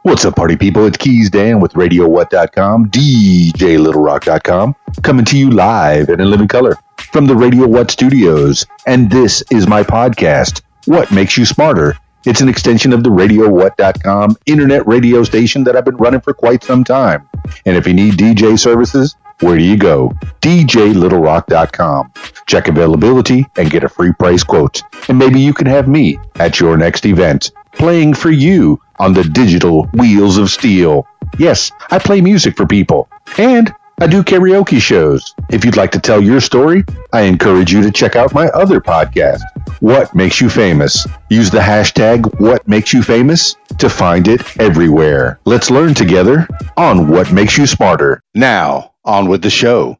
What's up, party people? It's Keys Dan with RadioWhat.com, DJLittleRock.com, coming to you live and in living color from the Radio What studios. And this is my podcast, What Makes You Smarter? It's an extension of the RadioWhat.com internet radio station that I've been running for quite some time. And if you need DJ services, where do you go? DJLittleRock.com. Check availability and get a free price quote. And maybe you can have me at your next event, playing for you on the digital wheels of steel. Yes, I play music for people. And I do karaoke shows. If you'd like to tell your story, I encourage you to check out my other podcast, What Makes You Famous. Use the hashtag What Makes You Famous to find it everywhere. Let's learn together on What Makes You Smarter. Now, on with the show.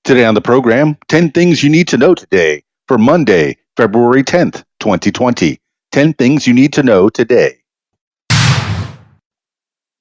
Today on the program, 10 things you need to know today for Monday, February 10th, 2020. 10 things you need to know today.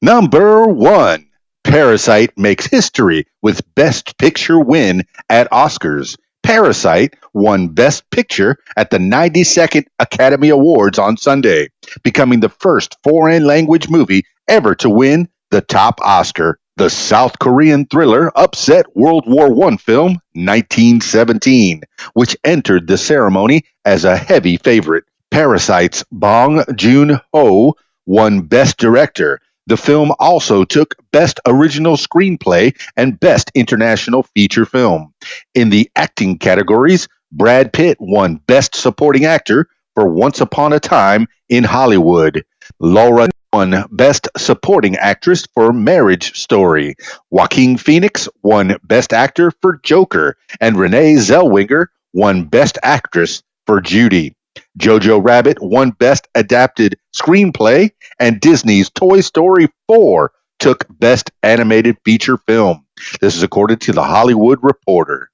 Number 1. Parasite makes history with Best Picture win at Oscars. Parasite won Best Picture at the 92nd Academy Awards on Sunday, becoming the first foreign language movie ever to win the top Oscar. The South Korean thriller upset World War I film 1917, which entered the ceremony as a heavy favorite. Parasite's Bong Joon-ho won Best Director. The film also took Best Original Screenplay and Best International Feature Film. In the acting categories, Brad Pitt won Best Supporting Actor for Once Upon a Time in Hollywood. Laura won Best Supporting Actress for Marriage Story. Joaquin Phoenix won Best Actor for Joker. And Renee Zellweger won Best Actress for Judy. Jojo Rabbit won Best Adapted Screenplay, and Disney's Toy Story 4 took Best Animated Feature Film. This is according to The Hollywood Reporter.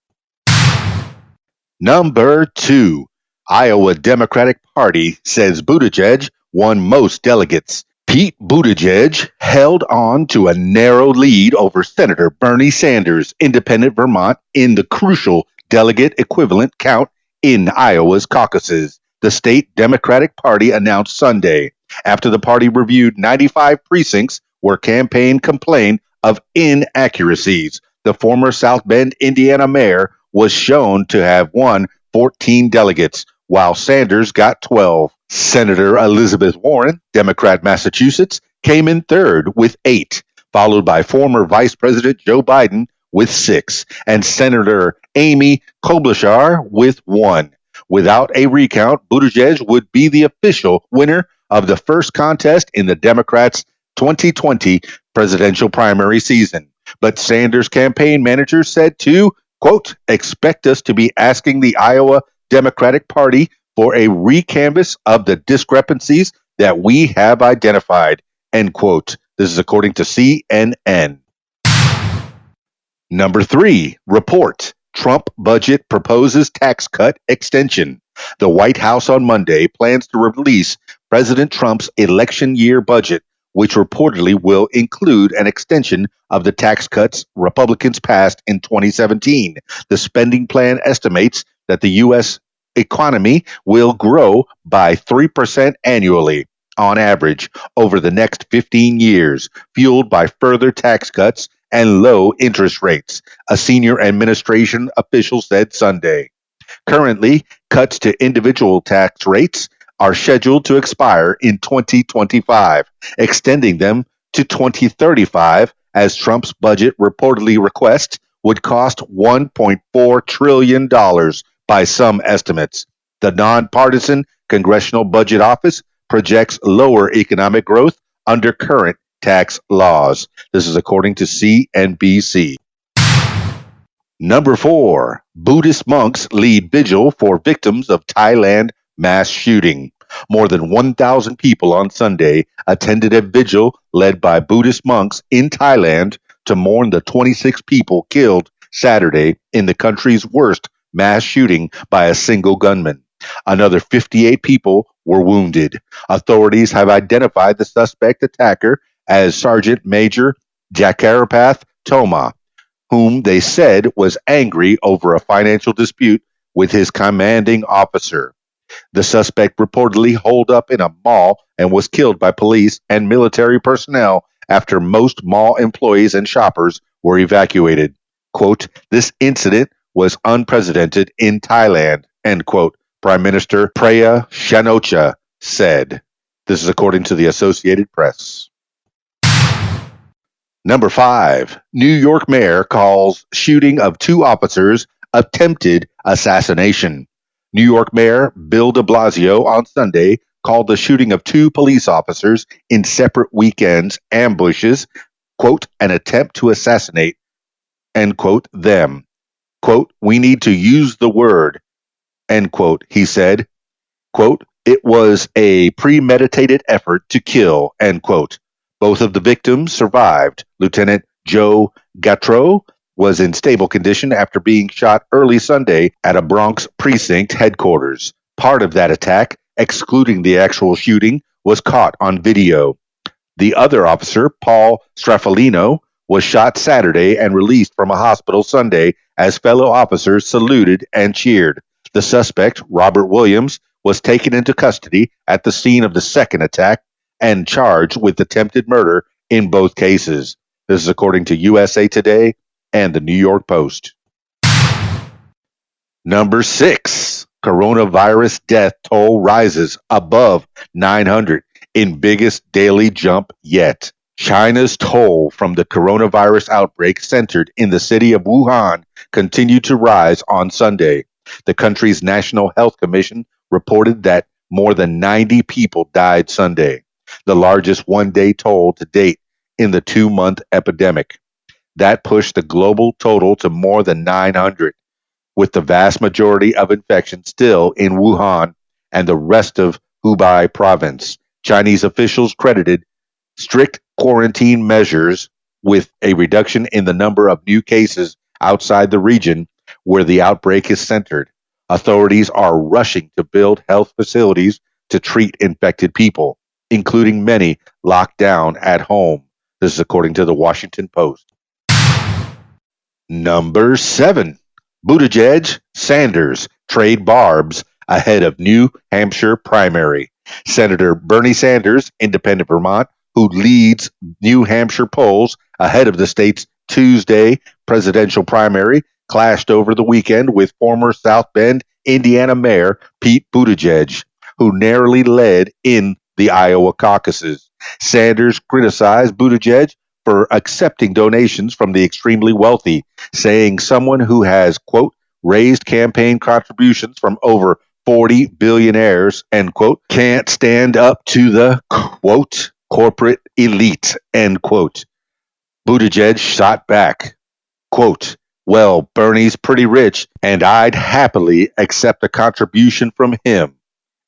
Number 2. Iowa Democratic Party says Budaj won most delegates. Pete Buttigieg held on to a narrow lead over Senator Bernie Sanders, Independent Vermont, in the crucial delegate equivalent count in Iowa's caucuses, the state Democratic Party announced Sunday, after the party reviewed 95 precincts where campaign complained of inaccuracies. The former South Bend, Indiana mayor was shown to have won 14 delegates, while Sanders got 12. Senator Elizabeth Warren, Democrat Massachusetts, came in third with 8, followed by former Vice President Joe Biden with 6, and Senator Amy Klobuchar with 1. Without a recount, Buttigieg would be the official winner of the first contest in the Democrats' 2020 presidential primary season. But Sanders' campaign manager said to, quote, expect us to be asking the Iowa Democratic Party for a recanvass of the discrepancies that we have identified, end quote. This is according to CNN. Number 3, report. Trump budget proposes tax cut extension. The White House on Monday plans to release President Trump's election year budget, which reportedly will include an extension of the tax cuts Republicans passed in 2017. The spending plan estimates that the U.S. economy will grow by 3% annually on average over the next 15 years, fueled by further tax cuts and low interest rates, a senior administration official said Sunday. Currently, cuts to individual tax rates are scheduled to expire in 2025, extending them to 2035, as Trump's budget reportedly request would cost $1.4 trillion by some estimates. The nonpartisan Congressional Budget Office projects lower economic growth under current tax laws. This is according to CNBC. Number 4, Buddhist monks lead vigil for victims of Thailand mass shooting. More than 1,000 people on Sunday attended a vigil led by Buddhist monks in Thailand to mourn the 26 people killed Saturday in the country's worst mass shooting by a single gunman. Another 58 people were wounded. Authorities have identified the suspect attacker as Sergeant Major Jakarapath Toma, whom they said was angry over a financial dispute with his commanding officer. The suspect reportedly holed up in a mall and was killed by police and military personnel after most mall employees and shoppers were evacuated. Quote, "This incident was unprecedented in Thailand," end quote, Prime Minister Prayut Chan-o-cha said. This is according to the Associated Press. Number 5. New York mayor calls shooting of 2 officers attempted assassination. New York Mayor Bill de Blasio on Sunday called the shooting of 2 police officers in separate weekends ambushes, quote, "an attempt to assassinate," end quote, them. Quote, "We need to use the word," end quote, he said. Quote, "It was a premeditated effort to kill," end quote. Both of the victims survived. Lieutenant Joe Gautreaux was in stable condition after being shot early Sunday at a Bronx precinct headquarters. Part of that attack, excluding the actual shooting, was caught on video. The other officer, Paul Straffolino, was shot Saturday and released from a hospital Sunday as fellow officers saluted and cheered. The suspect, Robert Williams, was taken into custody at the scene of the second attack and charged with attempted murder in both cases. This is according to USA Today and the New York Post. Number 6. Coronavirus death toll rises above 900 in biggest daily jump yet. China's toll from the coronavirus outbreak centered in the city of Wuhan continued to rise on Sunday. The country's National Health Commission reported that more than 90 people died Sunday, the largest one-day toll to date in the 2-month epidemic. That pushed the global total to more than 900, with the vast majority of infections still in Wuhan and the rest of Hubei province. Chinese officials credited strict quarantine measures with a reduction in the number of new cases outside the region where the outbreak is centered. Authorities are rushing to build health facilities to treat infected people, including many locked down at home. This is according to the Washington Post. Number 7. Budaj, Sanders trade Barbs ahead of New Hampshire primary. Senator Bernie Sanders, independent Vermont, who leads New Hampshire polls ahead of the state's Tuesday presidential primary, clashed over the weekend with former South Bend, Indiana Mayor Pete Buttigieg, who narrowly led in the Iowa caucuses. Sanders criticized Buttigieg for accepting donations from the extremely wealthy, saying someone who has, quote, raised campaign contributions from over 40 billionaires, end quote, can't stand up to the, quote, corporate elite, end quote. Buttigieg shot back, quote, "Well, Bernie's pretty rich, and I'd happily accept a contribution from him,"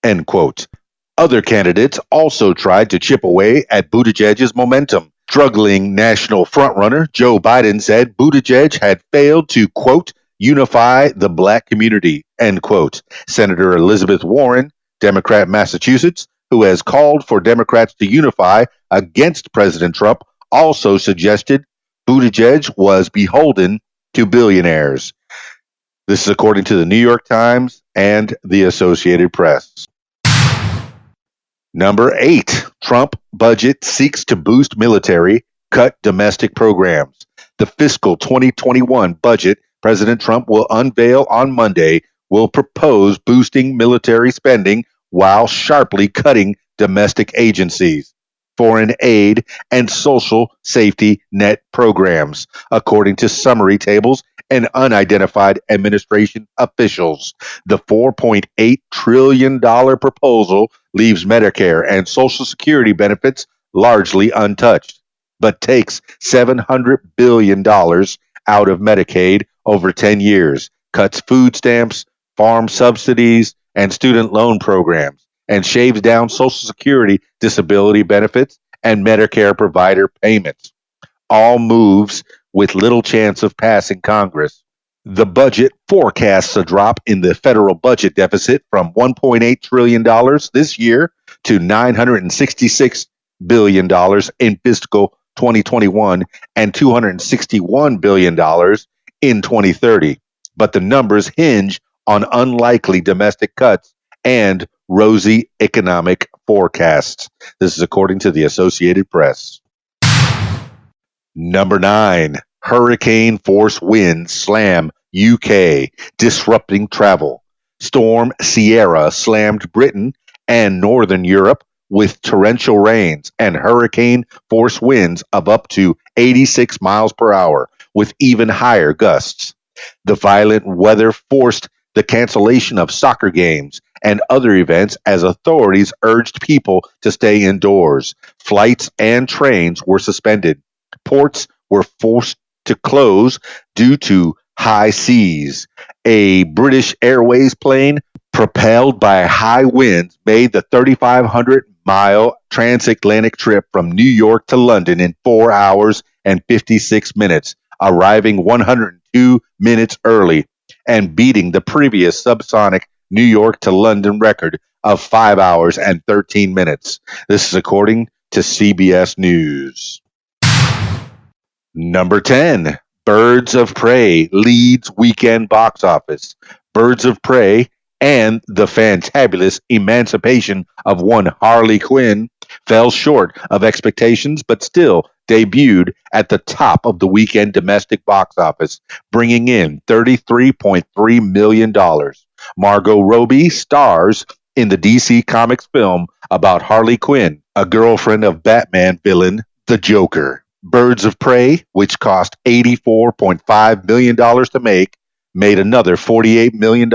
end quote. Other candidates also tried to chip away at Buttigieg's momentum. Struggling national frontrunner Joe Biden said Buttigieg had failed to, quote, unify the black community, end quote. Senator Elizabeth Warren, Democrat Massachusetts, who has called for Democrats to unify against President Trump, also suggested Buttigieg was beholden to billionaires. This is according to the New York Times and the Associated Press. Number 8. Trump budget seeks to boost military, cut domestic programs. The fiscal 2021 budget President Trump will unveil on Monday will propose boosting military spending while sharply cutting domestic agencies, foreign aid, and social safety net programs, according to summary tables and unidentified administration officials. The $4.8 trillion proposal leaves Medicare and Social Security benefits largely untouched, but takes $700 billion out of Medicaid over 10 years, cuts food stamps, farm subsidies, and student loan programs, and shaves down Social Security disability benefits and Medicare provider payments. All moves with little chance of passing Congress. The budget forecasts a drop in the federal budget deficit from $1.8 trillion this year to $966 billion in fiscal 2021 and $261 billion in 2030. But the numbers hinge on unlikely domestic cuts and rosy economic forecasts. This is according to the Associated Press. Number 9. Hurricane force winds slam UK, disrupting travel. Storm Sierra slammed Britain and Northern Europe with torrential rains and hurricane force winds of up to 86 miles per hour, with even higher gusts. The violent weather forced the cancellation of soccer games and other events as authorities urged people to stay indoors. Flights and trains were suspended. Ports were forced to close due to high seas. A British Airways plane propelled by high winds made the 3,500-mile transatlantic trip from New York to London in 4 hours and 56 minutes, arriving 102 minutes early and beating the previous subsonic New York to London record of 5 hours and 13 minutes. This is according to CBS News. Number 10, Birds of Prey leads weekend box office. Birds of Prey and the fantabulous emancipation of one Harley Quinn fell short of expectations, but still debuted at the top of the weekend domestic box office, bringing in $33.3 million. Margot Robbie stars in the DC Comics film about Harley Quinn, a girlfriend of Batman villain, the Joker. Birds of Prey, which cost $84.5 million to make, made another $48 million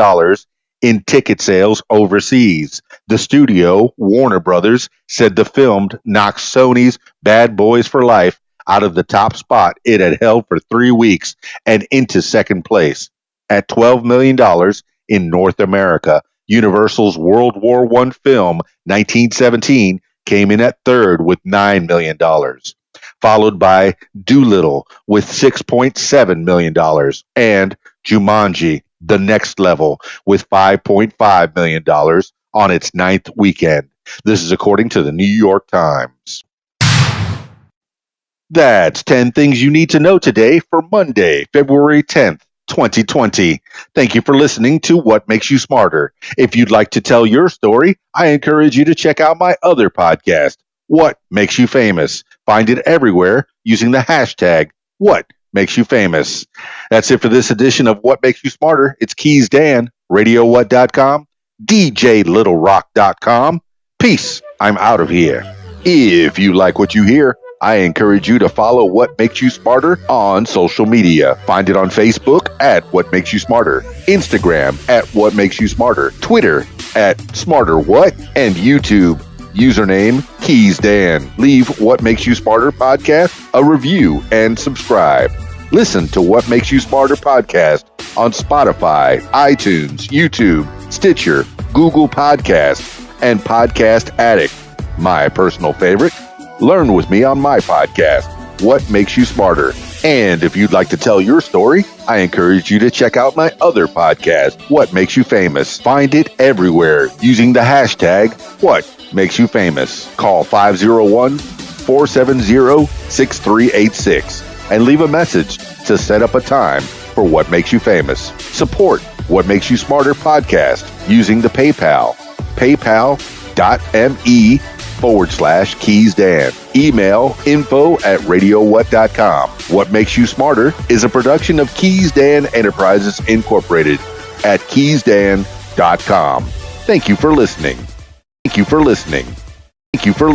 in ticket sales overseas. The studio, Warner Brothers, said the film knocked Sony's Bad Boys for Life out of the top spot it had held for 3 weeks and into second place. At $12 million in North America, Universal's World War I film, 1917, came in at third with $9 million. Followed by Doolittle with $6.7 million, and Jumanji, The Next Level, with $5.5 million on its ninth weekend. This is according to the New York Times. That's 10 things you need to know today for Monday, February 10th, 2020. Thank you for listening to What Makes You Smarter. If you'd like to tell your story, I encourage you to check out my other podcast, What Makes You Famous. Find it everywhere using the hashtag What Makes You Famous. That's it for this edition of What Makes You Smarter. It's Keys Dan, RadioWhat.com, DJLittleRock.com. Peace. I'm out of here. If you like what you hear, I encourage you to follow What Makes You Smarter on social media. Find it on Facebook at What Makes You Smarter, Instagram at What Makes You Smarter, Twitter at SmarterWhat, and YouTube. Username Keys Dan. Leave What Makes You Smarter podcast a review and subscribe. Listen to What Makes You Smarter podcast on Spotify, iTunes, YouTube, Stitcher, Google Podcasts, and Podcast Addict. My personal favorite, learn with me on my podcast, What Makes You Smarter. And if you'd like to tell your story, I encourage you to check out my other podcast, What Makes You Famous. Find it everywhere using the hashtag What Makes You Famous. Call 501-470-6386 and leave a message to set up a time for What Makes You Famous. Support What Makes You Smarter podcast using the PayPal, paypal.me/Keys Dan. Email info@radiowhat.com. What Makes You Smarter is a production of Keys Dan Enterprises Incorporated at keysdan.com. Thank you for listening. Thank you for listening. Thank you for listening.